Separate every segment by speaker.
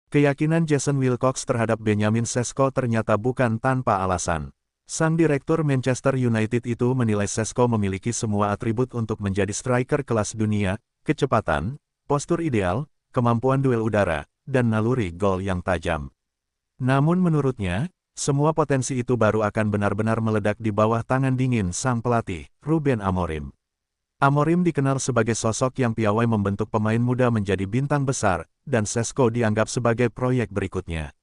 Speaker 1: Keyakinan Jason Wilcox terhadap Benjamin Sesko ternyata bukan tanpa alasan. Sang direktur Manchester United itu menilai Sesko memiliki semua atribut untuk menjadi striker kelas dunia, kecepatan, postur ideal, kemampuan duel udara, dan naluri gol yang tajam. Namun menurutnya, semua potensi itu baru akan benar-benar meledak di bawah tangan dingin sang pelatih, Ruben Amorim. Amorim dikenal sebagai sosok yang piawai membentuk pemain muda menjadi bintang besar, dan Sesko dianggap sebagai proyek berikutnya.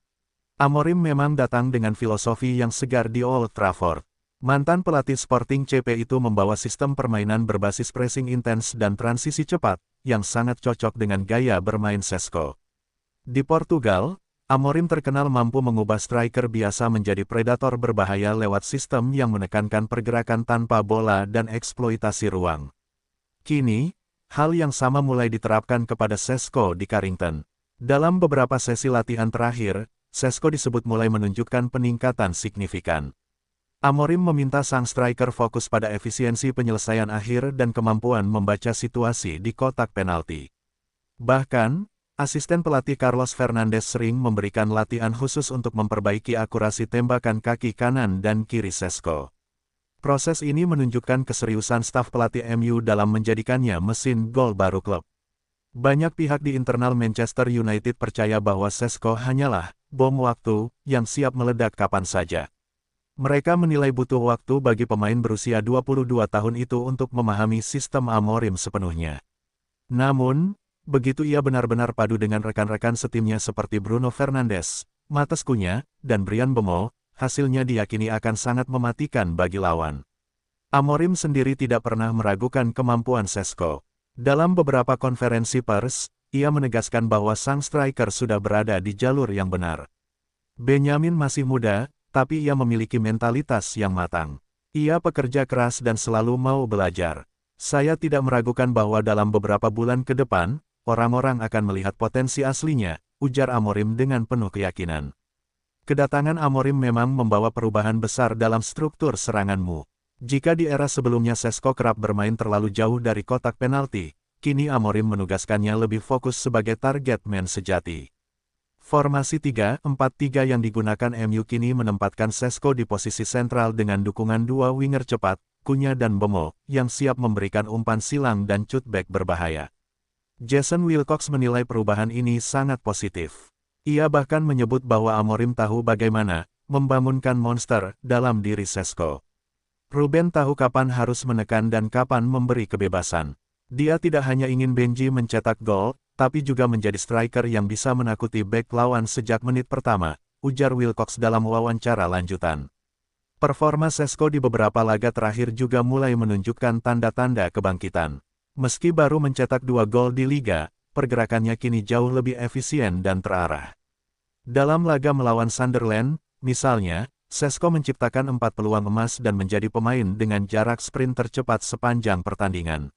Speaker 1: Amorim memang datang dengan filosofi yang segar di Old Trafford. Mantan pelatih Sporting CP itu membawa sistem permainan berbasis pressing intens dan transisi cepat, yang sangat cocok dengan gaya bermain Sesko. Di Portugal, Amorim terkenal mampu mengubah striker biasa menjadi predator berbahaya lewat sistem yang menekankan pergerakan tanpa bola dan eksploitasi ruang. Kini, hal yang sama mulai diterapkan kepada Sesko di Carrington. Dalam beberapa sesi latihan terakhir, Sesko disebut mulai menunjukkan peningkatan signifikan. Amorim meminta sang striker fokus pada efisiensi penyelesaian akhir dan kemampuan membaca situasi di kotak penalti. Bahkan, asisten pelatih Carlos Fernandes sering memberikan latihan khusus untuk memperbaiki akurasi tembakan kaki kanan dan kiri Sesko. Proses ini menunjukkan keseriusan staf pelatih MU dalam menjadikannya mesin gol baru klub. Banyak pihak di internal Manchester United percaya bahwa Sesko hanyalah bom waktu yang siap meledak kapan saja. Mereka menilai butuh waktu bagi pemain berusia 22 tahun itu untuk memahami sistem Amorim sepenuhnya. Namun, begitu ia benar-benar padu dengan rekan-rekan setimnya seperti Bruno Fernandes, Matheus Cunha, dan Bryan Mbeumo, hasilnya diyakini akan sangat mematikan bagi lawan. Amorim sendiri tidak pernah meragukan kemampuan Sesko. Dalam beberapa konferensi pers, ia menegaskan bahwa sang striker sudah berada di jalur yang benar. Benjamin masih muda, tapi ia memiliki mentalitas yang matang. Ia pekerja keras dan selalu mau belajar. Saya tidak meragukan bahwa dalam beberapa bulan ke depan, orang-orang akan melihat potensi aslinya, ujar Amorim dengan penuh keyakinan. Kedatangan Amorim memang membawa perubahan besar dalam struktur seranganmu. Jika di era sebelumnya Sesko kerap bermain terlalu jauh dari kotak penalti, kini Amorim menugaskannya lebih fokus sebagai target man sejati. Formasi 3-4-3 yang digunakan MU kini menempatkan Sesko di posisi sentral dengan dukungan dua winger cepat, Cunha dan Mbeumo, yang siap memberikan umpan silang dan cutback berbahaya. Jason Wilcox menilai perubahan ini sangat positif. Ia bahkan menyebut bahwa Amorim tahu bagaimana membangunkan monster dalam diri Sesko. Ruben tahu kapan harus menekan dan kapan memberi kebebasan. Dia tidak hanya ingin Benji mencetak gol, tapi juga menjadi striker yang bisa menakuti bek lawan sejak menit pertama, ujar Wilcox dalam wawancara lanjutan. Performa Sesko di beberapa laga terakhir juga mulai menunjukkan tanda-tanda kebangkitan. Meski baru mencetak 2 gol di liga, pergerakannya kini jauh lebih efisien dan terarah. Dalam laga melawan Sunderland, misalnya, Sesko menciptakan 4 peluang emas dan menjadi pemain dengan jarak sprint tercepat sepanjang pertandingan.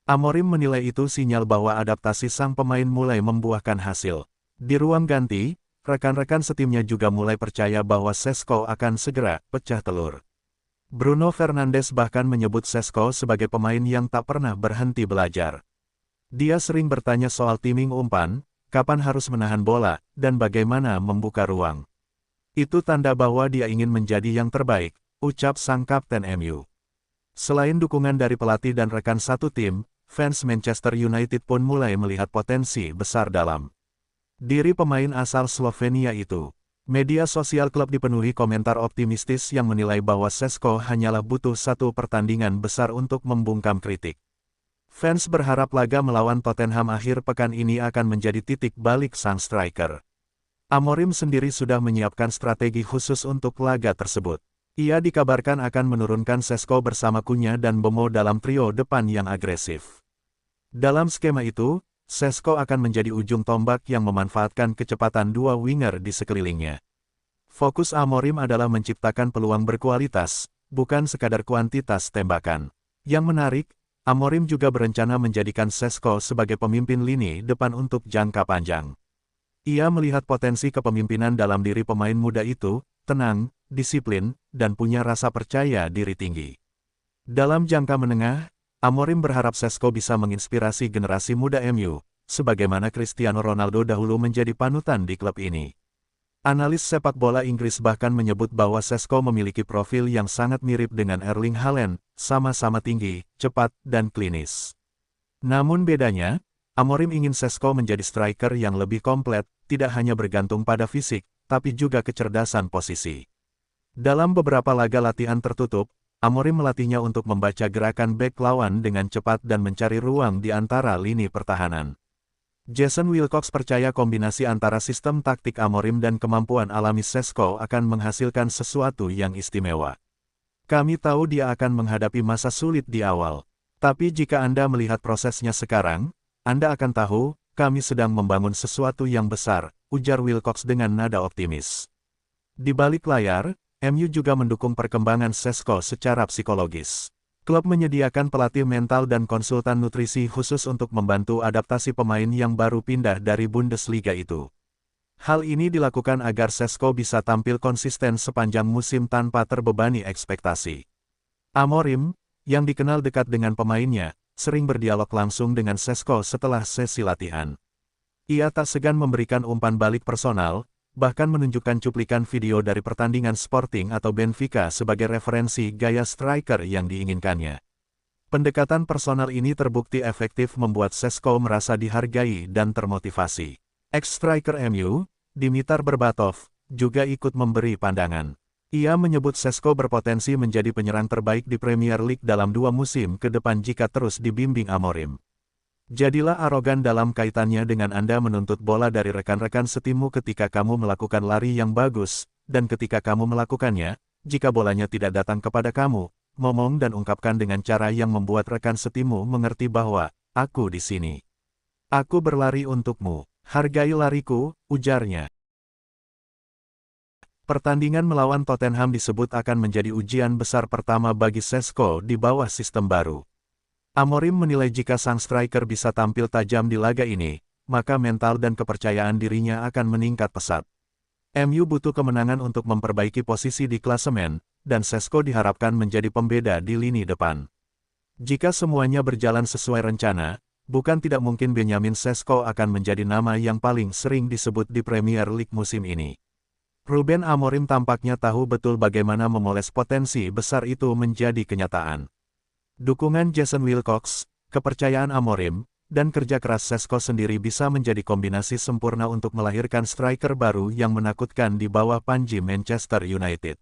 Speaker 1: Amorim menilai itu sinyal bahwa adaptasi sang pemain mulai membuahkan hasil. Di ruang ganti, rekan-rekan setimnya juga mulai percaya bahwa Sesko akan segera pecah telur. Bruno Fernandes bahkan menyebut Sesko sebagai pemain yang tak pernah berhenti belajar. Dia sering bertanya soal timing umpan, kapan harus menahan bola, dan bagaimana membuka ruang. Itu tanda bahwa dia ingin menjadi yang terbaik, ucap sang kapten MU. Selain dukungan dari pelatih dan rekan satu tim, fans Manchester United pun mulai melihat potensi besar dalam diri pemain asal Slovenia itu. Media sosial klub dipenuhi komentar optimistis yang menilai bahwa Sesko hanyalah butuh satu pertandingan besar untuk membungkam kritik. Fans berharap laga melawan Tottenham akhir pekan ini akan menjadi titik balik sang striker. Amorim sendiri sudah menyiapkan strategi khusus untuk laga tersebut. Ia dikabarkan akan menurunkan Sesko bersama Cunha dan Mbeumo dalam trio depan yang agresif. Dalam skema itu, Sesko akan menjadi ujung tombak yang memanfaatkan kecepatan dua winger di sekelilingnya. Fokus Amorim adalah menciptakan peluang berkualitas, bukan sekadar kuantitas tembakan. Yang menarik, Amorim juga berencana menjadikan Sesko sebagai pemimpin lini depan untuk jangka panjang. Ia melihat potensi kepemimpinan dalam diri pemain muda itu, tenang, disiplin, dan punya rasa percaya diri tinggi. Dalam jangka menengah, Amorim berharap Sesko bisa menginspirasi generasi muda MU, sebagaimana Cristiano Ronaldo dahulu menjadi panutan di klub ini. Analis sepak bola Inggris bahkan menyebut bahwa Šeško memiliki profil yang sangat mirip dengan Erling Haaland, sama-sama tinggi, cepat, dan klinis. Namun bedanya, Amorim ingin Šeško menjadi striker yang lebih komplit, tidak hanya bergantung pada fisik, tapi juga kecerdasan posisi. Dalam beberapa laga latihan tertutup, Amorim melatihnya untuk membaca gerakan bek lawan dengan cepat dan mencari ruang di antara lini pertahanan. Jason Wilcox percaya kombinasi antara sistem taktik Amorim dan kemampuan alami Šeško akan menghasilkan sesuatu yang istimewa. Kami tahu dia akan menghadapi masa sulit di awal. Tapi jika Anda melihat prosesnya sekarang, Anda akan tahu, kami sedang membangun sesuatu yang besar, ujar Wilcox dengan nada optimis. Di balik layar, MU juga mendukung perkembangan Šeško secara psikologis. Klub menyediakan pelatih mental dan konsultan nutrisi khusus untuk membantu adaptasi pemain yang baru pindah dari Bundesliga itu. Hal ini dilakukan agar Šeško bisa tampil konsisten sepanjang musim tanpa terbebani ekspektasi. Amorim, yang dikenal dekat dengan pemainnya, sering berdialog langsung dengan Šeško setelah sesi latihan. Ia tak segan memberikan umpan balik personal, bahkan menunjukkan cuplikan video dari pertandingan Sporting atau Benfica sebagai referensi gaya striker yang diinginkannya. Pendekatan personal ini terbukti efektif membuat Šeško merasa dihargai dan termotivasi. Ex-striker MU, Dimitar Berbatov, juga ikut memberi pandangan. Ia menyebut Šeško berpotensi menjadi penyerang terbaik di Premier League dalam 2 musim ke depan jika terus dibimbing Amorim. Jadilah arogan dalam kaitannya dengan Anda menuntut bola dari rekan-rekan setimu ketika kamu melakukan lari yang bagus, dan ketika kamu melakukannya, jika bolanya tidak datang kepada kamu, ngomong dan ungkapkan dengan cara yang membuat rekan setimu mengerti bahwa, aku di sini. Aku berlari untukmu, hargai lariku, ujarnya. Pertandingan melawan Tottenham disebut akan menjadi ujian besar pertama bagi Šeško di bawah sistem baru. Amorim menilai jika sang striker bisa tampil tajam di laga ini, maka mental dan kepercayaan dirinya akan meningkat pesat. MU butuh kemenangan untuk memperbaiki posisi di klasemen, dan Šeško diharapkan menjadi pembeda di lini depan. Jika semuanya berjalan sesuai rencana, bukan tidak mungkin Benjamin Šeško akan menjadi nama yang paling sering disebut di Premier League musim ini. Ruben Amorim tampaknya tahu betul bagaimana memoles potensi besar itu menjadi kenyataan. Dukungan Jason Wilcox, kepercayaan Amorim, dan kerja keras Šeško sendiri bisa menjadi kombinasi sempurna untuk melahirkan striker baru yang menakutkan di bawah panji Manchester United.